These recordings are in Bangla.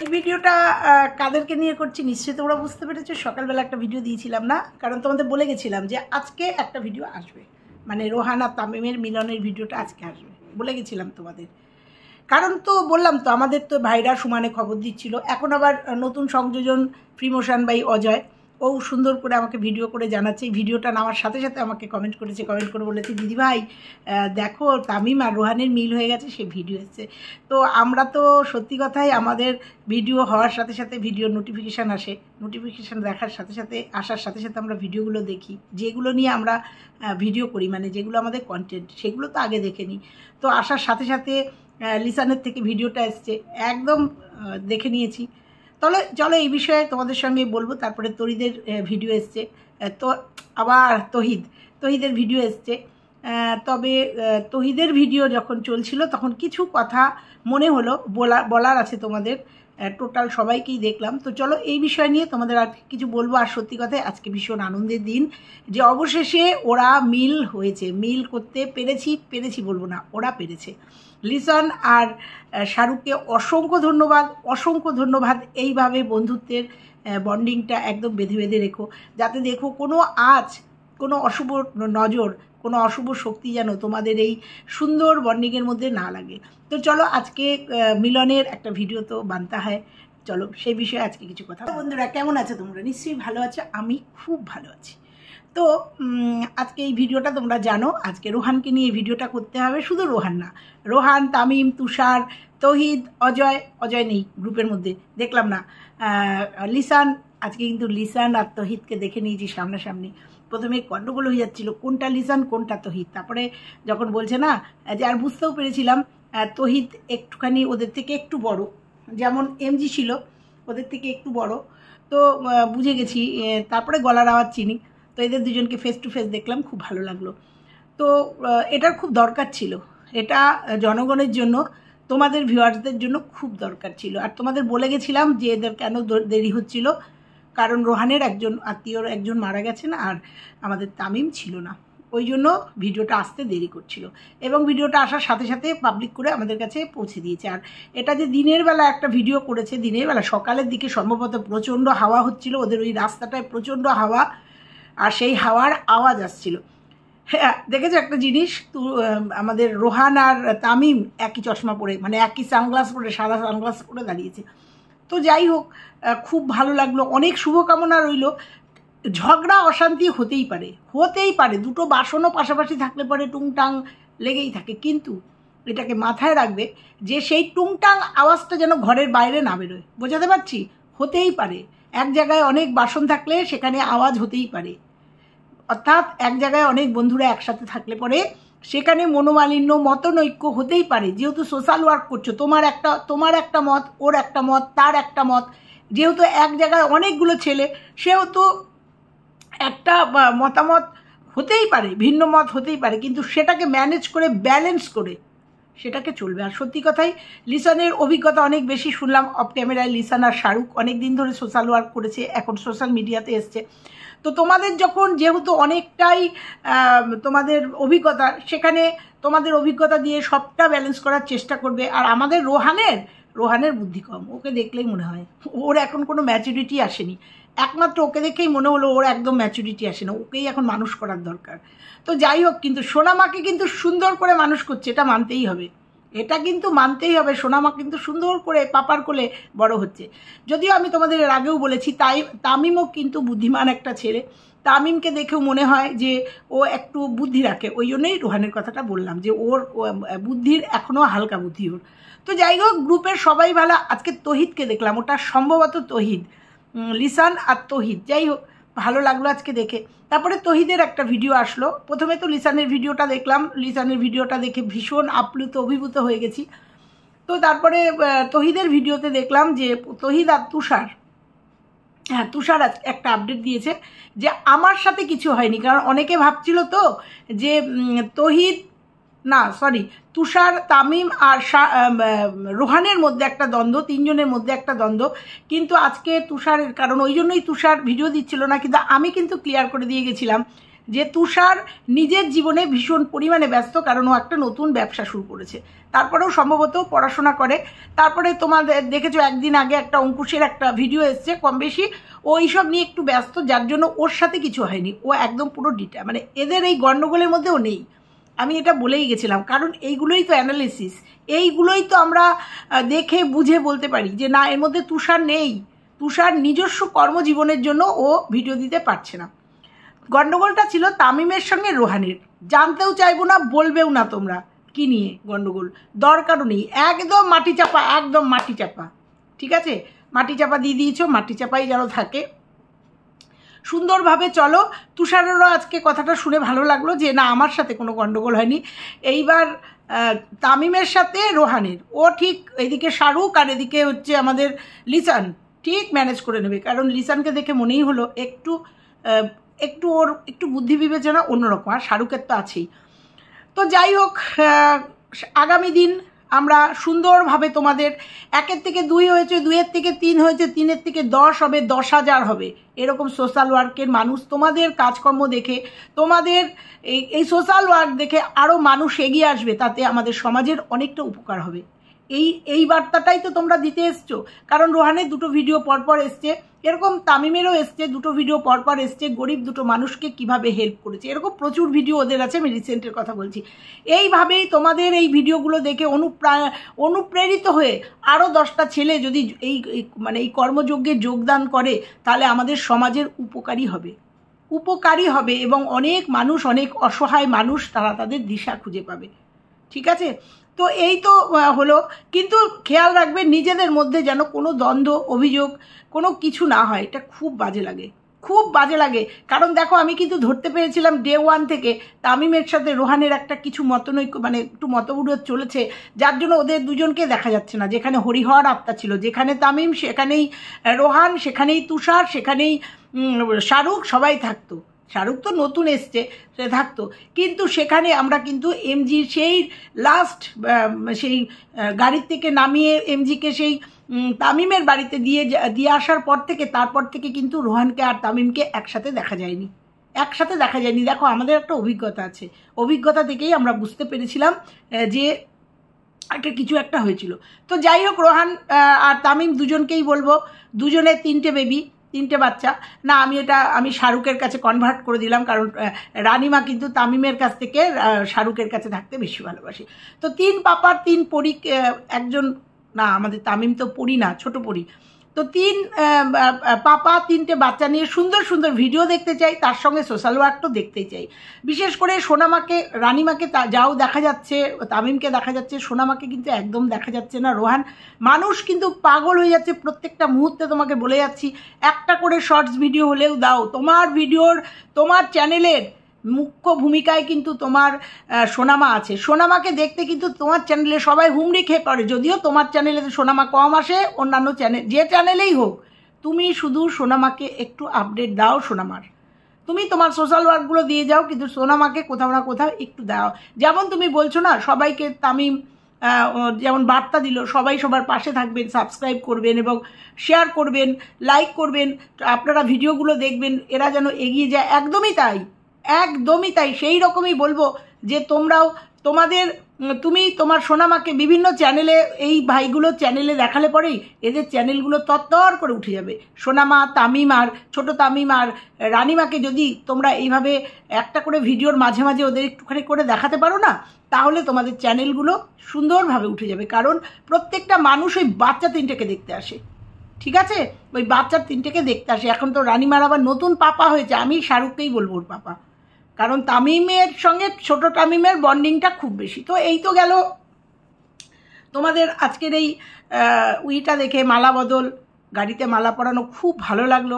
এই ভিডিওটা কাদেরকে নিয়ে করছি নিশ্চয়ই তোমরা বুঝতে পেরেছো। সকালবেলা একটা ভিডিও দিয়েছিলাম না, কারণ তোমাদের বলে গেছিলাম যে আজকে একটা ভিডিও আসবে, মানে রোহান আর তামিমের মিলনের ভিডিওটা আজকে আসবে বলে গেছিলাম তোমাদের। কারণ তো বললাম তো, আমাদের তো ভাইরা সমানে খবর দিচ্ছিল। এখন আবার নতুন সংযোজন প্রিমোশন বাই অজয়, ও সুন্দর করে আমাকে ভিডিও করে জানাচ্ছে। এই ভিডিওটা নামার সাথে সাথে আমাকে কমেন্ট করে বলেছে, দিদিভাই দেখো তামিম আর রোহানের মিল হয়ে গেছে, সে ভিডিও এসছে। তো আমরা তো সত্যি কথাই আমাদের ভিডিও হওয়ার সাথে সাথে ভিডিও নোটিফিকেশান আসে, নোটিফিকেশান দেখার সাথে সাথে আসার সাথে সাথে আমরা ভিডিওগুলো দেখি, যেগুলো নিয়ে আমরা ভিডিও করি, মানে যেগুলো আমাদের কন্টেন্ট, সেগুলো তো আগে দেখে নিই। তো আসার সাথে সাথে লিসানের থেকে ভিডিওটা এসছে, একদম দেখে নিয়েছি। তাহলে চলো এই বিষয়ে তোমাদের সঙ্গে বলবো। তারপরে তহিদের ভিডিও এসছে, তো আবার তহিদের ভিডিও এসছে। তবে তহিদের ভিডিও যখন চলছিল তখন কিছু কথা মনে হলো বলার আছে তোমাদের, টোটাল সবাইকেই দেখলাম। তো চলো এই বিষয় নিয়ে তোমাদের আর কিছু বলবো। আর সত্যি কথায় আজকে ভীষণ আনন্দের দিন যে অবশেষে ওরা মিল হয়েছে, মিল করতে পেরেছি বলবো না, ওরা পেরেছে। লিসন আর শাহরুখকে অসংখ্য ধন্যবাদ। এইভাবে বন্ধুত্বের বন্ডিংটা একদম বেঁধে রেখো, যাতে দেখো কোনো অশুভ নজর, কোনো অশুভ শক্তি যেন তোমাদের এই সুন্দর বন্ডিংয়ের মধ্যে না লাগে। তো চলো আজকে মিলনের একটা ভিডিও তো বানতে হয়, চলো সেই বিষয়ে আজকে কিছু কথা। বন্ধুরা কেমন আছো তোমরা? নিশ্চয়ই ভালো আছো, আমি খুব ভালো আছি। তো আজকে এই ভিডিওটা তোমরা জানো, আজকে রোহানকে নিয়ে ভিডিওটা করতে হবে। শুধু রোহান না, রোহান, তামিম, তুষার, তহিদ, অজয় নেই গ্রুপের মধ্যে, দেখলাম না, লিসান। আজকে কিন্তু লিসান আর তহিদকে দেখে নিয়েছি সামনাসামনি। প্রথমে গন্ডগোল হয়ে যাচ্ছিলো কোনটা লিসান কোনটা তহিদ, তারপরে যখন বলছে না যে, আর বুঝতেও পেরেছিলাম তহিদ একটুখানি ওদের থেকে একটু বড়, যেমন এমজি ছিল ওদের থেকে একটু বড়, তো বুঝে গেছি। তারপরে গলার আওয়াজ চিনি। তো এদের দুজনকে ফেস টু ফেস দেখলাম, খুব ভালো লাগলো। তো এটার খুব দরকার ছিল, এটা জনগণের জন্য, তোমাদের ভিউয়ার্সদের জন্য খুব দরকার ছিল। আর তোমাদের বলে গেছিলাম যে এদের কেন দেরি হচ্ছিল, কারণ রোহানের একজন আত্মীয়র একজন মারা গেছেন আর আমাদের তামিম ছিল না, ওই জন্য ভিডিওটা আসতে দেরি করছিল। এবং ভিডিওটা আসার সাথে সাথে পাবলিক করে আমাদের কাছে পৌঁছে দিয়েছে। আর এটা যে দিনের বেলা একটা ভিডিও করেছে, দিনের বেলা সকালের দিকে সম্ভবত প্রচণ্ড হাওয়া হচ্ছিল, ওদের ওই রাস্তাটায় প্রচণ্ড হাওয়া, আর সেই হাওয়ার আওয়াজ আসছিল। হ্যাঁ দেখেছো একটা জিনিস, আমাদের রোহান আর তামিম একই চশমা পরে, মানে একই সানগ্লাস পরে, সাদা সানগ্লাস পরে দাঁড়িয়েছে। তো যাই হোক, খুব ভালো লাগলো, অনেক শুভকামনা রইল। ঝগড়া অশান্তি হতেই পারে, দুটো বাসনও পাশাপাশি থাকলে পরে টুংটাং লেগেই থাকে, কিন্তু এটাকে মাথায় রাখবে যে সেই টুংটাং আওয়াজটা যেন ঘরের বাইরে না বেরোয়। বোঝাতে পারছি? হতেই পারে, এক জায়গায় অনেক বাসন থাকলে সেখানে আওয়াজ হতেই পারে, অর্থাৎ এক জায়গায় অনেক বন্ধুরা একসাথে থাকলে পরে সেখানে মনোমালিন্য, মতনৈক্য হতেই পারে। যেহেতু সোশ্যাল ওয়ার্ক করছো, তোমার একটা মত, ওর একটা মত, তার একটা মত, যেহেতু এক জায়গায় অনেকগুলো ছেলে, সেহেতু একটা মতামত হতেই পারে, ভিন্ন মত হতেই পারে, কিন্তু সেটাকে ম্যানেজ করে ব্যালেন্স করে সেটাকে চলবে। আর সত্যি কথাই লিসানের অভিজ্ঞতা অনেক বেশি শুনলাম অফ ক্যামেরায়। লিসান আর শাহরুখ অনেক দিন ধরে সোশ্যাল ওয়ার্ক করেছে, এখন সোশ্যাল মিডিয়াতে এসছে। তো তোমাদের যখন যেহেতু অনেকটাই তোমাদের অভিজ্ঞতা, সেখানে তোমাদের অভিজ্ঞতা দিয়ে সবটা ব্যালেন্স করার চেষ্টা করবে। আর আমাদের রোহানের বুদ্ধি কম, ওকে দেখলেই মনে হয় ওর এখন কোনো ম্যাচুরিটি আসেনি। একমাত্র ওকে দেখেই মনে হলো ওর একদম ম্যাচুরিটি আসে না, ওকেই এখন মানুষ করার দরকার। তো যাই হোক, কিন্তু সোনামাকে কিন্তু সুন্দর করে মানুষ করছে, এটা মানতেই হবে, সোনামা কিন্তু সুন্দর করে পাপার কোলে বড় হচ্ছে। যদিও আমি তোমাদের এর আগেও বলেছি, তামিমও কিন্তু বুদ্ধিমান একটা ছেলে। তামিমকে দেখেও মনে হয় যে ও একটু বুদ্ধি রাখে, ওই জন্যই রোহানের কথাটা বললাম যে ওর বুদ্ধির এখনও হালকা বুদ্ধি ওর। তো যাই হোক, গ্রুপের সবাই ভালো। আজকে তহিদকে দেখলাম, ওটা সম্ভবত তহিদ, লিসান আর তহিদ, যাই হোক ভালো লাগলো আজকে দেখে। তারপরে তহিদের একটা ভিডিও আসলো, প্রথমে তো লিসানের ভিডিওটা দেখলাম, লিসানের ভিডিওটা দেখে ভীষণ আপ্লুত অভিভূত হয়ে গেছি। তো তারপরে তহিদের ভিডিওতে দেখলাম যে তহিদ আর তুষার একটা আপডেট দিয়েছে যে আমার সাথে কিছু হয়নি। কারণ অনেকে ভাবছিল তো যে তুষার, তামিম আর রোহানের মধ্যে একটা দ্বন্দ্ব, তিনজনের মধ্যে একটা দ্বন্দ্ব। কিন্তু আজকে তুষারের, কারণ ওই জন্যই তুষার ভিডিও দিচ্ছিল না, কিন্তু আমি কিন্তু ক্লিয়ার করে দিয়ে গেছিলাম যে তুষার নিজের জীবনে ভীষণ পরিমাণে ব্যস্ত, কারণ ও একটা নতুন ব্যবসা শুরু করেছে। তারপরেও সম্ভবত পড়াশোনা করে। তারপরে তোমাদের দেখেছো একদিন আগে একটা অঙ্কুশের একটা ভিডিও এসছে, কম বেশি ও এইসব নিয়ে একটু ব্যস্ত, যার জন্য ওর সাথে কিছু হয়নি। ও একদম পুরো ডিটা, মানে এদের এই গণ্ডগোলের মধ্যে ও নেই। আমি এটা বলেই গেছিলাম, কারণ এইগুলোই তো অ্যানালিসিস, এইগুলোই তো আমরা দেখে বুঝে বলতে পারি যে না, এর মধ্যে তুষার নেই। তুষার নিজস্ব কর্মজীবনের জন্য ও ভিডিও দিতে পারছে না। গণ্ডগোলটা ছিল তামিমের সঙ্গে রোহানের। জানতেও চাইবো না, বলবেও না তোমরা কি নিয়ে গণ্ডগোল, দরকারও নেই। একদম মাটি চাপা, একদম মাটি চাপা, ঠিক আছে? মাটি চাপা দিয়ে দিয়েছো, মাটি চাপাই যেন থাকে। সুন্দরভাবে চলো। তুষারেরও আজকে কথাটা শুনে ভালো লাগলো যে না, আমার সাথে কোনো গণ্ডগোল হয়নি। এইবার তামিমের সাথে রোহানের, ও ঠিক এদিকে শাহরুখ আর এদিকে হচ্ছে আমাদের লিসান ঠিক ম্যানেজ করে নেবে। কারণ লিসানকে দেখে মনেই হলো একটু ওর একটু বুদ্ধি বিবেচনা অন্যরকম, আর শাহরুখের তো আছেই। তো যাই হোক, আগামী দিন আমরা সুন্দরভাবে তোমাদের 1-এর থেকে 2 হয়েছে, 2-এর থেকে 3 হয়েছে, 3-এর থেকে 10 হবে, 10,000 হবে, এরকম সোশ্যাল ওয়ার্কের মানুষ তোমাদের কাজকর্ম দেখে, তোমাদের এই সোশ্যাল ওয়ার্ক দেখে আরও মানুষ এগিয়ে আসবে, তাতে আমাদের সমাজের অনেকটা উপকার হবে। এই বার্তাটাই তো তোমরা দিতে এসছো। কারণ রোহানের 2টো ভিডিও পরপর এসছে, এরকম তামিমেরও এসছে, 2টো ভিডিও পরপর এসছে, গরিব 2টো মানুষকে কিভাবে হেল্প করেছে, এরকম প্রচুর ভিডিও ওদের আছে। আমি রিসেন্টের কথা বলছি। এইভাবেই তোমাদের এই ভিডিওগুলো দেখে অনুপ্রেরিত হয়ে আরও 10টা ছেলে যদি এই কর্মযজ্ঞে যোগদান করে, তাহলে আমাদের সমাজের উপকারী হবে এবং অনেক মানুষ, অনেক অসহায় মানুষ, তারা তাদের দিশা খুঁজে পাবে। ঠিক আছে? তো এই তো হলো, কিন্তু খেয়াল রাখবে নিজেদের মধ্যে যেন কোনো দ্বন্দ্ব, অভিযোগ কোনো কিছু না হয়। এটা খুব বাজে লাগে, খুব বাজে লাগে। কারণ দেখো, আমি কিন্তু ধরতে পেরেছিলাম ডে 1 থেকে তামিমের সাথে রোহানের একটা কিছু মতনৈক্য, মানে একটু মতবিরোধ চলেছে, যার জন্য ওদের দুজনকে দেখা যাচ্ছে না। যেখানে হরিহর আত্মা ছিল, যেখানে তামিম সেখানেই রোহান, সেখানেই তুষার, সেখানেই শাহরুখ, সবাই থাকতো। শাহরুখ তো নতুন এসছে, সে থাকতো, কিন্তু সেখানে আমরা কিন্তু এমজির সেই লাস্ট সেই গাড়ির থেকে নামিয়ে এমজিকে সেই তামিমের বাড়িতে দিয়ে আসার পর থেকে, তারপর থেকে কিন্তু রোহানকে আর তামিমকে একসাথে দেখা যায়নি। দেখো, আমাদের একটা অভিজ্ঞতা আছে, অভিজ্ঞতা থেকেই আমরা বুঝতে পেরেছিলাম যে কিছু একটা হয়েছিল। তো যাই হোক, রোহান আর তামিম দুজনকেই বলবো, দুজনের 3টে বেবি, 3টে বাচ্চা। না, আমি শাহরুখের কাছে কনভার্ট করে দিলাম, কারণ রানিমা কিন্তু তামিমের কাছ থেকে শাহরুখের কাছে থাকতে বেশি ভালোবাসে। তো 3 পাপার 3 পরি, একজন না, আমাদের তামিম তো পরি না, ছোট পরি। তো 3 পাপা, 3টে বাচ্চা নিয়ে সুন্দর সুন্দর ভিডিও দেখতে চাই, তার সঙ্গে সোশ্যাল ওয়ার্কও দেখতে চাই। বিশেষ করে সোনামাকে, রানিমাকে যাও দেখা যাচ্ছে, তামিমকে দেখা যাচ্ছে, সোনামাকে কিন্তু একদম দেখা যাচ্ছে না। রোহান, মানুষ কিন্তু পাগল হয়ে যাচ্ছে প্রত্যেকটা মুহূর্তে। তোমাকে বলে যাচ্ছি, একটা করে শর্টস ভিডিও হলেও দাও। তোমার ভিডিওর, তোমার চ্যানেলের মুখ্য ভূমিকায় কিন্তু তোমার সোনামা আছে। সোনামাকে দেখতে কিন্তু তোমার চ্যানেলে সবাই হুমড়ি খেয়ে পড়ে। যদিও তোমার চ্যানেলে সোনামা কম আসে, অন্যান্য চ্যানেল, যে চ্যানেলেই হোক, তুমি শুধু সোনামাকে একটু আপডেট দাও। সোনামার তুমি তোমার সোশ্যাল ওয়ার্কগুলো দিয়ে যাও, কিন্তু সোনামাকে কোথাও না কোথাও একটু দাও। যেমন তুমি বলছো না, সবাইকে তামিম যেমন বার্তা দিল, সবাই সবার পাশে থাকবেন, সাবস্ক্রাইব করবেন এবং শেয়ার করবেন, লাইক করবেন, আপনারা ভিডিওগুলো দেখবেন, এরা যেন এগিয়ে যায়। একদমই তাই। সেই রকমই বলবো যে তোমরাও তুমি তোমার সোনামাকে বিভিন্ন চ্যানেলে, এই ভাইগুলোর চ্যানেলে দেখালে পরেই এদের চ্যানেলগুলো তত্তর করে উঠে যাবে। সোনামা, তামিম আর ছোট তামিম আর রানিমাকে যদি তোমরা এইভাবে একটা করে ভিডিওর মাঝে মাঝে ওদের একটুখানি করে দেখাতে পারো না, তাহলে তোমাদের চ্যানেলগুলো সুন্দরভাবে উঠে যাবে। কারণ প্রত্যেকটা মানুষ ওই বাচ্চা 3টেকে দেখতে আসে, ঠিক আছে? ওই বাচ্চা 3টেকে দেখতে আসে। এখন তো রানিমার আবার নতুন পাপা হয়েছে, আমি শাহরুখকেই বলবো ওর পাপা, কারণ তামিমের সঙ্গে ছোট তামিমের বন্ডিংটা খুব বেশি। তো এই তো গেল তোমাদের আজকের এই উইটা দেখে, মালা বদল, গাড়িতে মালা পরানো, খুব ভালো লাগলো।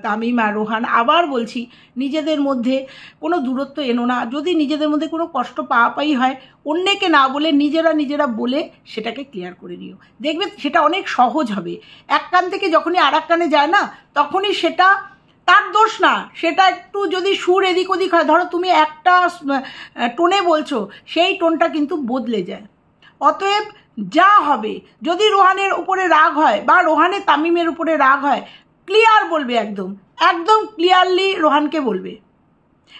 তামিম আর রোহান, আবার বলছি, নিজেদের মধ্যে কোনো দূরত্ব এনো না। যদি নিজেদের মধ্যে কোনো কষ্ট পাওয়াই হয়, অন্যকে না বলে নিজেরা বলে সেটাকে ক্লিয়ার করে নিও। দেখবে সেটা অনেক সহজ হবে। এক কান থেকে যখনই আর এক কানে যায় না, তখনই সেটা তার দোষ না, সেটা একটু যদি সুর এদিক ওদিক হয়, ধরো তুমি একটা টোনে বলছো, সেই টোনটা কিন্তু বদলে যায়। অতএব যা হবে, যদি রোহানের উপরে রাগ হয় বা রোহানের তামিমের উপরে রাগ হয়, ক্লিয়ার বলবে, একদম ক্লিয়ারলি রোহানকে বলবে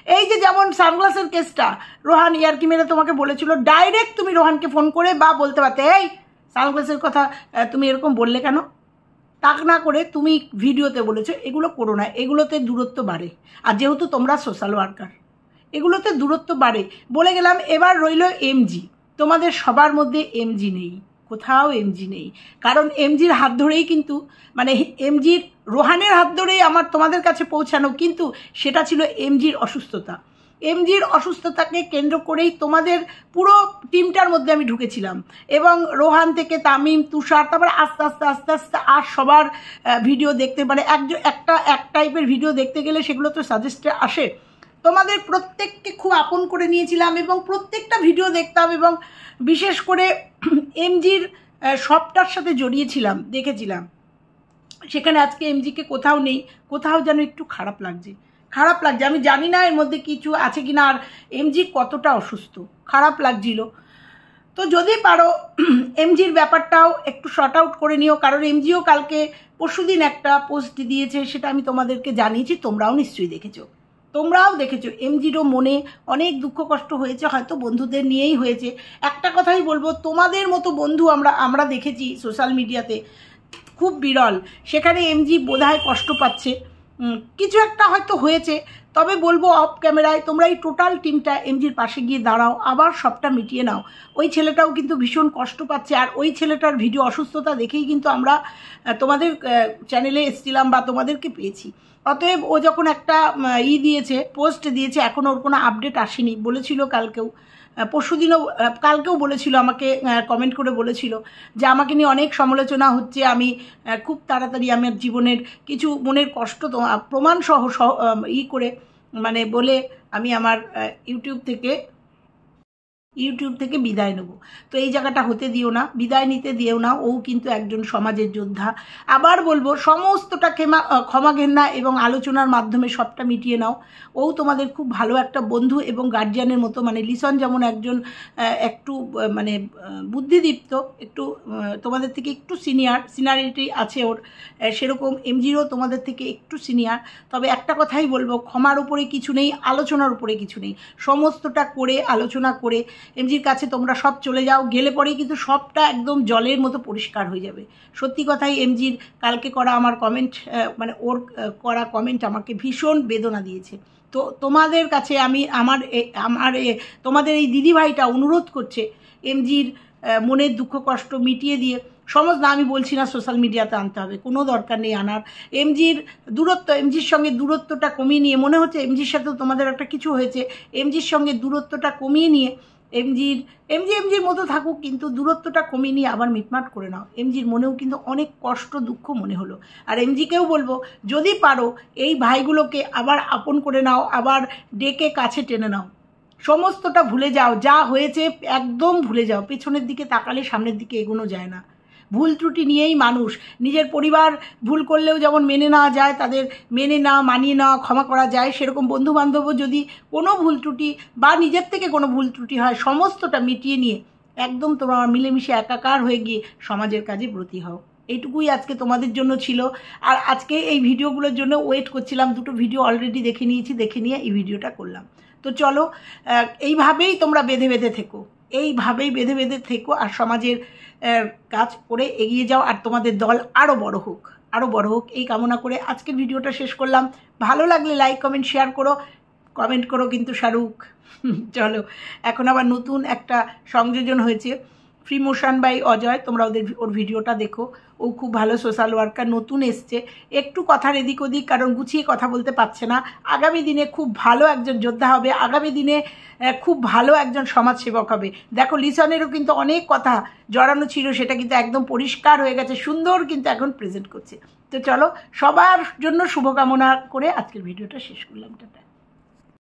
এই যে যেমন সানগ্লাসের কেসটা, রোহান ইয়ার্কি মেরে তোমাকে বলেছিল, ডাইরেক্ট তুমি রোহানকে ফোন করে বা বলতে পারতে, এই সানগ্লাসের কথা তুমি এরকম বললে কেন, তাক না করে তুমি ভিডিওতে বলেছো। এগুলো করো না, এগুলোতে দূরত্ব বাড়ে। আর যেহেতু তোমরা সোশ্যাল ওয়ার্কার, এগুলোতে দূরত্ব বাড়ে। বলে গেলাম। এবার রইল এমজি। তোমাদের সবার মধ্যে এমজি নেই, কোথাও এমজি নেই। কারণ এমজির হাত ধরেই কিন্তু, মানে এমজির রোহানের হাত ধরেই আমার তোমাদের কাছে পৌঁছানো, কিন্তু সেটা ছিল এমজির অসুস্থতা। এমজির অসুস্থতাকে কেন্দ্র করেই তোমাদের পুরো টিমটার মধ্যে আমি ঢুকেছিলাম, এবং রোহান থেকে তামিম, তুষার, তারপরে আস্তে আস্তে আস্তে আস্তে আর সবার ভিডিও দেখতে, মানে এক টাইপের ভিডিও দেখতে গেলে সেগুলো তো সাজেস্টে আসে। তোমাদের প্রত্যেককে খুব আপন করে নিয়েছিলাম এবং প্রত্যেকটা ভিডিও দেখতাম, এবং বিশেষ করে এমজির সবটার সাথে জড়িয়েছিলাম, দেখেছিলাম। সেখানে আজকে এমজিকে কোথাও নেই, কোথাও যেন একটু খারাপ লাগছে। আমি জানি না এর মধ্যে কিছু আছে কি না, আর এমজি কতটা অসুস্থ, খারাপ লাগছিল। তো যদি পারো এমজির ব্যাপারটাও একটু শর্ট আউট করে নিও, কারণ এমজিও কালকে পরশুদিন একটা পোস্ট দিয়েছে, সেটা আমি তোমাদেরকে জানিয়েছি, তোমরাও নিশ্চয়ই দেখেছো। এমজিরও মনে অনেক দুঃখ কষ্ট হয়েছে, হয়তো বন্ধুদের নিয়েই হয়েছে। একটা কথাই বলবো, তোমাদের মতো বন্ধু আমরা দেখেছি সোশ্যাল মিডিয়াতে, খুব বিরল। সেখানে এমজি বোধহয় কষ্ট পাচ্ছে, কিছু একটা হয়তো হয়েছে। তবে বলবো অফ ক্যামেরায় তোমরা এই টোটাল টিমটা এমজির পাশে গিয়ে দাঁড়াও, আবার সবটা মিটিয়ে নাও। ওই ছেলেটাও কিন্তু ভীষণ কষ্ট পাচ্ছে, আর ওই ছেলেটার ভিডিও অসুস্থতা দেখেই কিন্তু আমরা তোমাদের চ্যানেলে এসেছিলাম বা তোমাদেরকে পেয়েছি। অতএব ও যখন একটা পোস্ট দিয়েছে, এখন ওর কোনো আপডেট আসেনি। বলেছিল কালকেও বলেছিল, আমাকে কমেন্ট করে বলেছিল যে আমাকে নিয়ে অনেক সমালোচনা হচ্ছে, আমি খুব তাড়াতাড়ি আমার জীবনের কিছু মনের কষ্ট প্রমাণ সহ করে মানে বলে আমি আমার ইউটিউব থেকে বিদায় নেব। তো এই জায়গাটা হতে দিও না, বিদায় নিতে দিও না। ও কিন্তু একজন সমাজের যোদ্ধা। আবার বলবো, সমস্তটা ক্ষমা ঘেন্না এবং আলোচনার মাধ্যমে সবটা মিটিয়ে নাও। ও তোমাদের খুব ভালো একটা বন্ধু এবং গার্জিয়ানের মতো, মানে লিসন যেমন একজন একটু মানে বুদ্ধিদীপ্ত, একটু তোমাদের থেকে একটু সিনিয়রিটি আছে ওর, সেরকম এমজিরও তোমাদের থেকে একটু সিনিয়র। তবে একটা কথাই বলবো, ক্ষমার উপরে কিছু নেই, আলোচনার উপরে কিছু নেই। সমস্তটা করে আলোচনা করে এমজির কাছে তোমরা সব চলে যাও, গেলে পরেই কিন্তু সবটা একদম জলের মতো পরিষ্কার হয়ে যাবে। সত্যি কথাই এমজির কালকে করা আমার কমেন্ট, মানে ওর করা কমেন্ট আমাকে ভীষণ বেদনা দিয়েছে। তো তোমাদের কাছে আমি তোমাদের এই দিদিভাইটা অনুরোধ করছে, এমজির মনের দুঃখ কষ্ট মিটিয়ে দিয়ে সমস্ত, আমি বলছি না সোশ্যাল মিডিয়াতে আনতে হবে, কোনো দরকার নেই আনার। এমজির সঙ্গে দূরত্বটা কমিয়ে নিয়ে, মনে হচ্ছে এমজির সাথেও তোমাদের একটা কিছু হয়েছে, এমজির সঙ্গে দূরত্বটা কমিয়ে নিয়ে এমজির মতো থাকুক, কিন্তু দূরত্বটা কমিয়ে নিয়ে আবার মিটমাট করে নাও। এমজির মনেও কিন্তু অনেক কষ্ট দুঃখ মনে হলো। আর এমজিকেও বলবো, যদি পারো এই ভাইগুলোকে আবার আপন করে নাও, আবার ডেকে কাছে টেনে নাও, সমস্তটা ভুলে যাও, যা হয়েছে একদম ভুলে যাও। পেছনের দিকে তাকালে সামনের দিকে এগোনো যায় না। ভুল ত্রুটি নিয়েই মানুষ, নিজের পরিবার ভুল করলেও যেমন মেনে নেওয়া যায়, তাদের মানিয়ে নেওয়া, ক্ষমা করা যায়, সেরকম বন্ধুবান্ধবও যদি কোনো ভুল ত্রুটি বা নিজের থেকে কোনো ভুল ত্রুটি হয়, সমস্তটা মিটিয়ে নিয়ে একদম তোমরা মিলেমিশে একাকার হয়ে গিয়ে সমাজের কাজে ব্রতী হও। এইটুকুই আজকে তোমাদের জন্য ছিল। আর আজকে এই ভিডিওগুলোর জন্য ওয়েট করছিলাম, দুটো ভিডিও অলরেডি দেখে নিয়ে এই ভিডিওটা করলাম। তো চলো, এইভাবেই তোমরা বেঁধে বেঁধে থেকো, আর সমাজের কাজ করে এগিয়ে যাও, আর তোমাদের দল আরও বড় হোক এই কামনা করে আজকের ভিডিওটা শেষ করলাম। ভালো লাগলে লাইক কমেন্ট শেয়ার করো, কমেন্ট করো কিন্তু শাহরুখ। চলো, এখন আবার নতুন একটা সংযোজন হয়েছে, ফ্রি মোশন বাই অজয়, তোমরা ওর ভিডিওটা দেখো। ও খুব ভালো সোশ্যাল ওয়ার্কার, নতুন এসছে, একটু কথার এদিক ওদিক, কারণ গুছিয়ে কথা বলতে পারছে না। আগামী দিনে খুব ভালো একজন যোদ্ধা হবে, আগামী দিনে খুব ভালো একজন সমাজসেবক হবে। দেখো, লিসনেরও কিন্তু অনেক কথা জড়ানো ছিল, সেটা কিন্তু একদম পরিষ্কার হয়ে গেছে, সুন্দর কিন্তু এখন প্রেজেন্ট করছে। তো চলো, সবার জন্য শুভকামনা করে আজকের ভিডিওটা শেষ করলাম। টাটা।